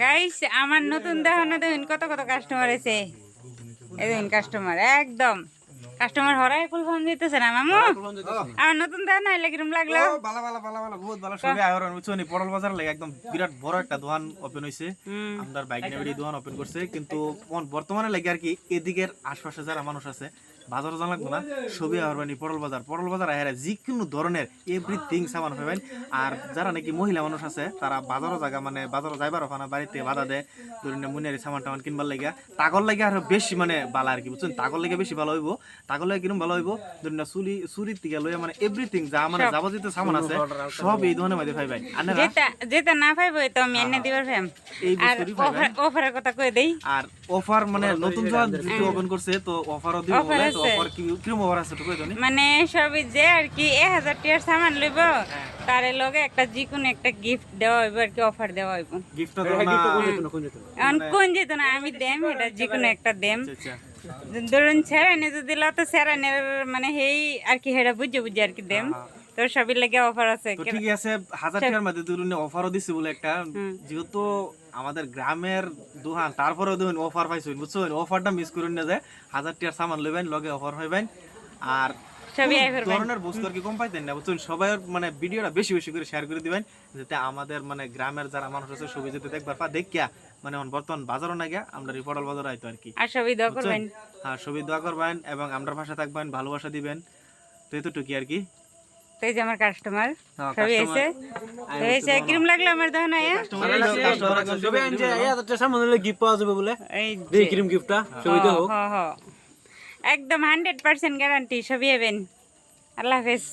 Guys আমার নতুন দেখানো দেখুন কত কত কাস্টমার আছে। এই দেখুন কাস্টমার একদম কাস্টমার হরাই ফুল ফোন দিতেছে না মামু। আমার নতুন দেখানো হইলে কিরম লাগলো? ভালো ভালো ভালো ভালো বহুত ভালো সবে আয়রন বুঝছনি পটল বাজার লাগে একদম বিরাট বড় একটা দোকান ওপেন হইছে। আমরার বাইক নিয়ে দোকান ওপেন করছে কিন্তু বর্তমানে লাগে আর কি এদিকের আশপাশে যারা মানুষ আছে বাজার জানা লাগবে না সবই আহরবানি পটল বাজার আহেরা যে কোনো ধরনের এভরিথিং সামান পাবেন। আর যারা নাকি মহিলা মানুষ আছে তারা বাজারও জায়গা মানে বাজারও যাইবার ওখানে বাড়িতে বাধা দেয় ধরুন মুনিয়ারি সামান টামান কিনবার লাগে তাগর লাগে আরো বেশি মানে ভালো আর কি বুঝছেন। তাগর লাগে বেশি ভালো হইব তাগর লাগে কিরম ভালো হইব ধরুন চুরির থেকে লইয়া মানে এভরিথিং যা মানে যাবতীয় সামান আছে সব এই ধরনের মধ্যে পাইবেন। যেটা না পাইবো তো আমি এনে দিবার ফেম। আর অফারের কথা কই দেই। আর অফার মানে নতুন দোকান যেটা ওপেন করছে তো অফারও দিব বলে তো অফার কিরম অফার আছে তো কই জানি মানে সবই যে আর কি 1000 টাকার সামান লইব তারে লগে একটা জিকুন একটা গিফট দেওয়া হইব আর কি অফার দেওয়া হইব। গিফটটা তো না কোন যেত না আমি দেম এটা জিকুন একটা দেম। ধরুন সেরানে যদি লতো সেরানের মানে হেই আর কি হেডা বুঝে আর কি দেম তো সবই লাগে অফার আছে। তো ঠিক আছে 1000 টাকার মধ্যে ধরুন অফারও দিছে বলে একটা যেহেতু আমাদের গ্রামের দোকান তারপরেও দেখুন অফার পাইছেন বুঝছেন অফারটা মিস করুন না যে 1000 টাকার সামান লইবেন লগে অফার হইবেন আর সবই ধরনের বস্তু আর কি কম পাইতেন না বুঝছেন। সবাই মানে ভিডিওটা বেশি বেশি করে শেয়ার করে দিবেন যাতে আমাদের মানে গ্রামের যারা মানুষ আছে সবাই যাতে দেখবার পা দেখিয়া মানে বর্তমান বাজারও না গিয়া আমরা রিপোর্টাল বাজার আইতো আর কি। আর সবই দোয়া করবেন। হ্যাঁ সবই দোয়া করবেন এবং আমরা ভাষা থাকবেন ভালোবাসা দিবেন তো এতটুকু আর কি। তো এই যে আমার কাস্টমার সবই এসে তো এসে কিরম লাগলো আমার দোকান আয়া সবে আনছে এই সামনে গিফট পাওয়া যাবে বলে এই ক্রিম গিফটটা সবই তো হোক একদম 100% গ্যারান্টি সবই হবেন। আল্লাহ হাফেজ।